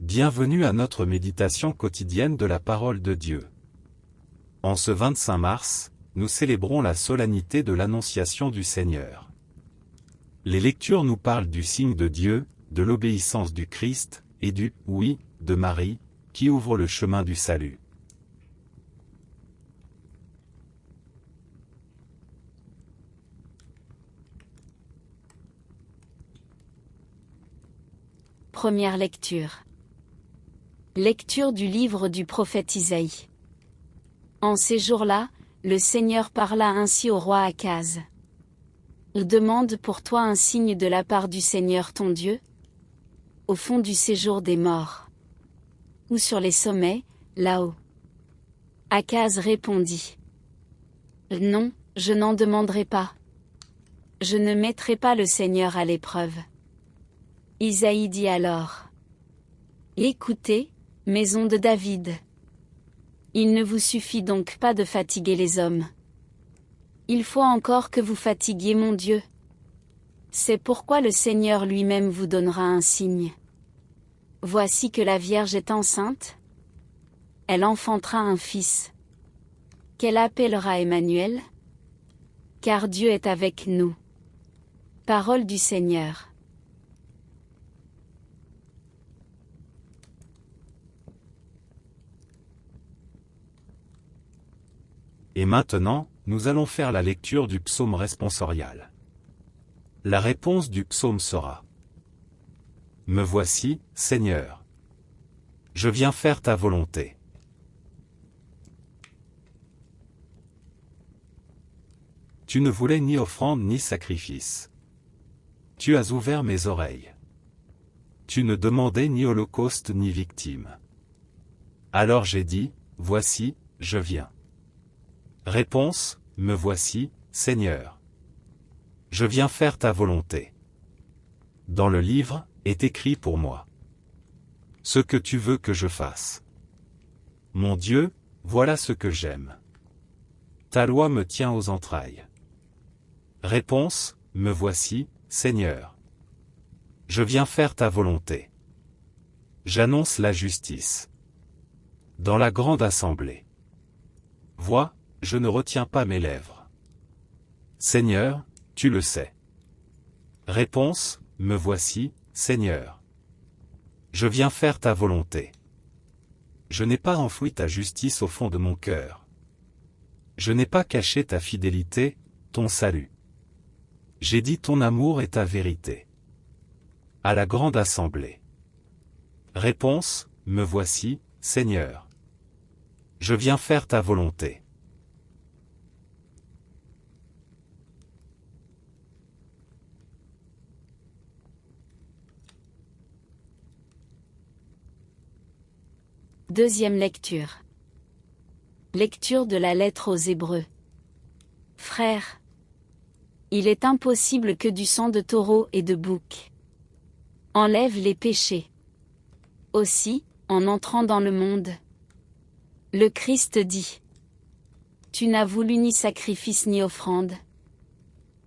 Bienvenue à notre méditation quotidienne de la parole de Dieu. En ce 25 mars, nous célébrons la solennité de l'Annonciation du Seigneur. Les lectures nous parlent du signe de Dieu, de l'obéissance du Christ, et du « oui » de Marie, qui ouvre le chemin du salut. Première lecture. Lecture du livre du prophète Isaïe. En ces jours-là, le Seigneur parla ainsi au roi Akaz. Demande pour toi un signe de la part du Seigneur ton Dieu, au fond du séjour des morts, ou sur les sommets, là-haut. Akaz répondit. Non, je n'en demanderai pas. Je ne mettrai pas le Seigneur à l'épreuve. Isaïe dit alors. Écoutez, maison de David. Il ne vous suffit donc pas de fatiguer les hommes. Il faut encore que vous fatiguiez mon Dieu. C'est pourquoi le Seigneur lui-même vous donnera un signe. Voici que la Vierge est enceinte. Elle enfantera un fils, qu'elle appellera Emmanuel, car Dieu est avec nous. Parole du Seigneur. Et maintenant, nous allons faire la lecture du psaume responsorial. La réponse du psaume sera: Me voici, Seigneur. Je viens faire ta volonté. Tu ne voulais ni offrande ni sacrifice. Tu as ouvert mes oreilles. Tu ne demandais ni holocauste ni victime. Alors j'ai dit, voici, je viens. Réponse, me voici, Seigneur. Je viens faire ta volonté. Dans le livre, est écrit pour moi ce que tu veux que je fasse. Mon Dieu, voilà ce que j'aime. Ta loi me tient aux entrailles. Réponse, me voici, Seigneur. Je viens faire ta volonté. J'annonce la justice dans la grande assemblée. Vois, je ne retiens pas mes lèvres. Seigneur, tu le sais. Réponse, me voici, Seigneur. Je viens faire ta volonté. Je n'ai pas enfoui ta justice au fond de mon cœur. Je n'ai pas caché ta fidélité, ton salut. J'ai dit ton amour et ta vérité à la grande assemblée. Réponse, me voici, Seigneur. Je viens faire ta volonté. Deuxième lecture. Lecture de la lettre aux Hébreux. Frères, il est impossible que du sang de taureau et de bouc enlève les péchés. Aussi, en entrant dans le monde, le Christ dit: Tu n'as voulu ni sacrifice ni offrande,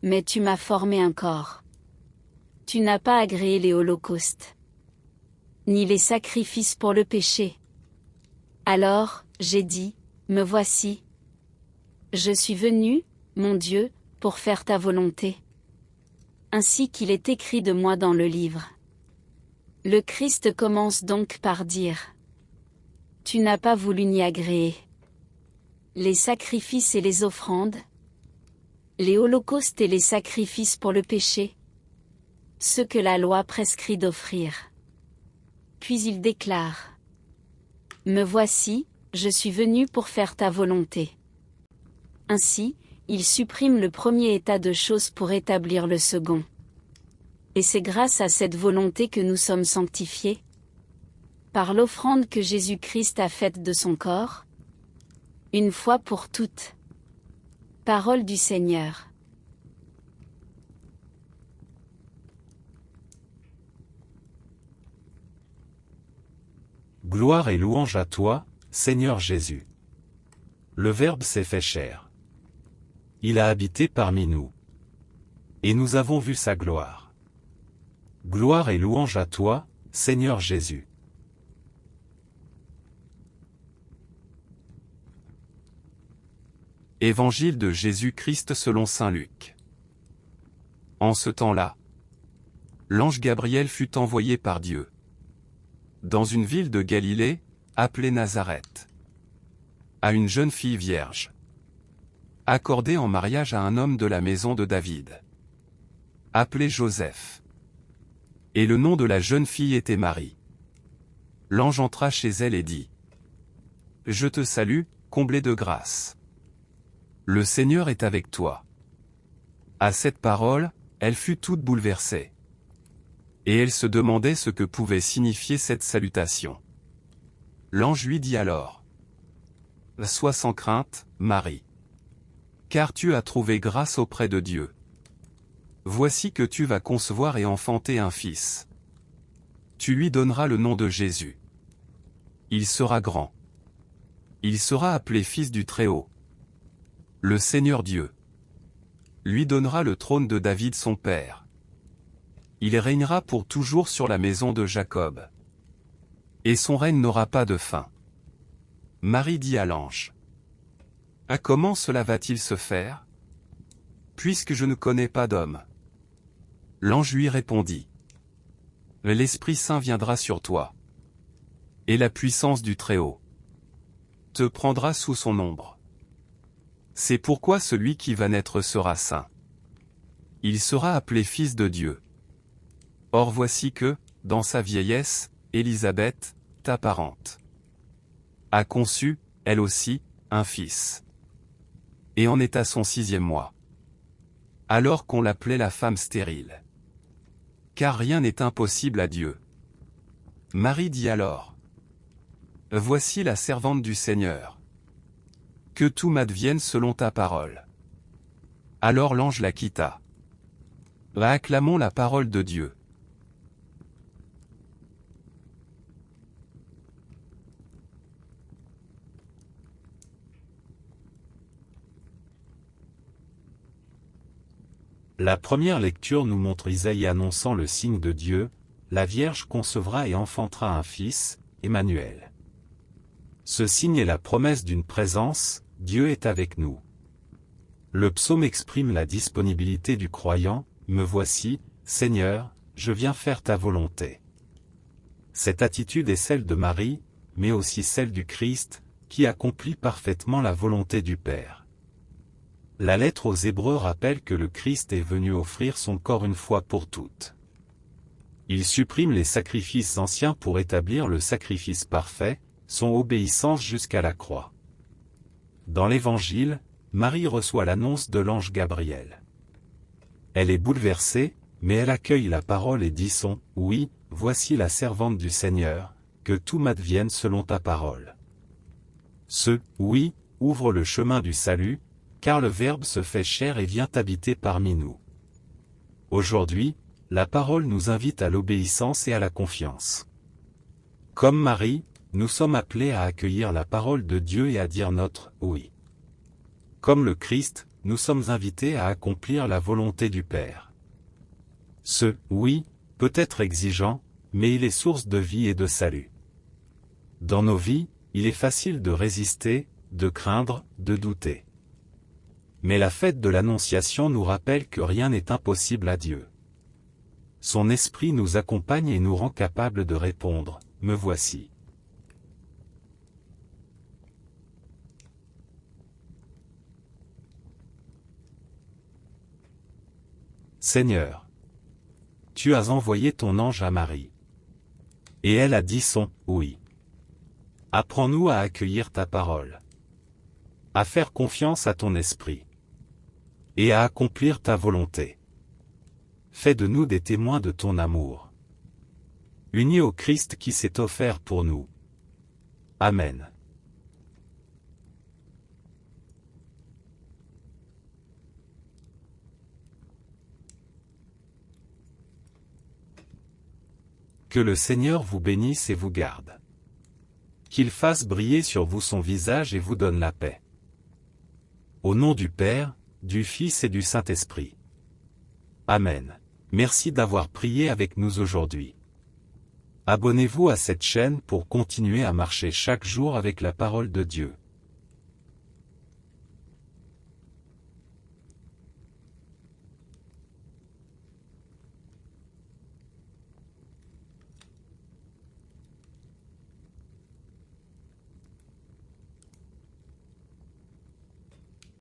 mais tu m'as formé un corps. Tu n'as pas agréé les holocaustes, ni les sacrifices pour le péché. Alors, j'ai dit, me voici. Je suis venu, mon Dieu, pour faire ta volonté. Ainsi qu'il est écrit de moi dans le livre. Le Christ commence donc par dire: Tu n'as pas voulu ni agréer les sacrifices et les offrandes, les holocaustes et les sacrifices pour le péché, ce que la loi prescrit d'offrir. Puis il déclare: Me voici, je suis venu pour faire ta volonté. Ainsi, il supprime le premier état de choses pour établir le second. Et c'est grâce à cette volonté que nous sommes sanctifiés, par l'offrande que Jésus-Christ a faite de son corps, une fois pour toutes. Parole du Seigneur. Gloire et louange à toi, Seigneur Jésus. Le Verbe s'est fait chair. Il a habité parmi nous. Et nous avons vu sa gloire. Gloire et louange à toi, Seigneur Jésus. Évangile de Jésus-Christ selon saint Luc. En ce temps-là, l'ange Gabriel fut envoyé par Dieu dans une ville de Galilée, appelée Nazareth, à une jeune fille vierge, accordée en mariage à un homme de la maison de David, appelé Joseph. Et le nom de la jeune fille était Marie. L'ange entra chez elle et dit : « Je te salue, comblée de grâce. Le Seigneur est avec toi. » À cette parole, elle fut toute bouleversée. Et elle se demandait ce que pouvait signifier cette salutation. L'ange lui dit alors : « Sois sans crainte, Marie. Car tu as trouvé grâce auprès de Dieu. Voici que tu vas concevoir et enfanter un fils. Tu lui donneras le nom de Jésus. Il sera grand. Il sera appelé Fils du Très-Haut. Le Seigneur Dieu lui donnera le trône de David son père. Il régnera pour toujours sur la maison de Jacob. Et son règne n'aura pas de fin. » Marie dit à l'ange : « Ah, comment cela va-t-il se faire, puisque je ne connais pas d'homme ? » L'ange lui répondit : « L'Esprit Saint viendra sur toi, et la puissance du Très-Haut te prendra sous son ombre. C'est pourquoi celui qui va naître sera saint. Il sera appelé Fils de Dieu. Or voici que, dans sa vieillesse, Élisabeth, ta parente, a conçu, elle aussi, un fils. Et en est à son 6e mois. Alors qu'on l'appelait la femme stérile. Car rien n'est impossible à Dieu. » Marie dit alors : « Voici la servante du Seigneur. Que tout m'advienne selon ta parole. » Alors l'ange la quitta. Acclamons la parole de Dieu. La première lecture nous montre Isaïe annonçant le signe de Dieu : la Vierge concevra et enfantera un fils, Emmanuel. Ce signe est la promesse d'une présence, Dieu est avec nous. Le psaume exprime la disponibilité du croyant : me voici, Seigneur, je viens faire ta volonté. Cette attitude est celle de Marie, mais aussi celle du Christ, qui accomplit parfaitement la volonté du Père. La lettre aux Hébreux rappelle que le Christ est venu offrir son corps une fois pour toutes. Il supprime les sacrifices anciens pour établir le sacrifice parfait, son obéissance jusqu'à la croix. Dans l'Évangile, Marie reçoit l'annonce de l'ange Gabriel. Elle est bouleversée, mais elle accueille la parole et dit son « Oui, voici la servante du Seigneur, que tout m'advienne selon ta parole. » Ce « Oui » ouvre le chemin du salut, car le Verbe se fait chair et vient habiter parmi nous. Aujourd'hui, la parole nous invite à l'obéissance et à la confiance. Comme Marie, nous sommes appelés à accueillir la parole de Dieu et à dire notre « oui ». Comme le Christ, nous sommes invités à accomplir la volonté du Père. Ce « oui » peut être exigeant, mais il est source de vie et de salut. Dans nos vies, il est facile de résister, de craindre, de douter. Mais la fête de l'Annonciation nous rappelle que rien n'est impossible à Dieu. Son esprit nous accompagne et nous rend capables de répondre « Me voici ». Seigneur, tu as envoyé ton ange à Marie. Et elle a dit son « oui ». Apprends-nous à accueillir ta parole, à faire confiance à ton esprit, et à accomplir ta volonté. Fais de nous des témoins de ton amour, unis au Christ qui s'est offert pour nous. Amen. Que le Seigneur vous bénisse et vous garde. Qu'il fasse briller sur vous son visage et vous donne la paix. Au nom du Père, du Fils et du Saint-Esprit. Amen. Merci d'avoir prié avec nous aujourd'hui. Abonnez-vous à cette chaîne pour continuer à marcher chaque jour avec la parole de Dieu.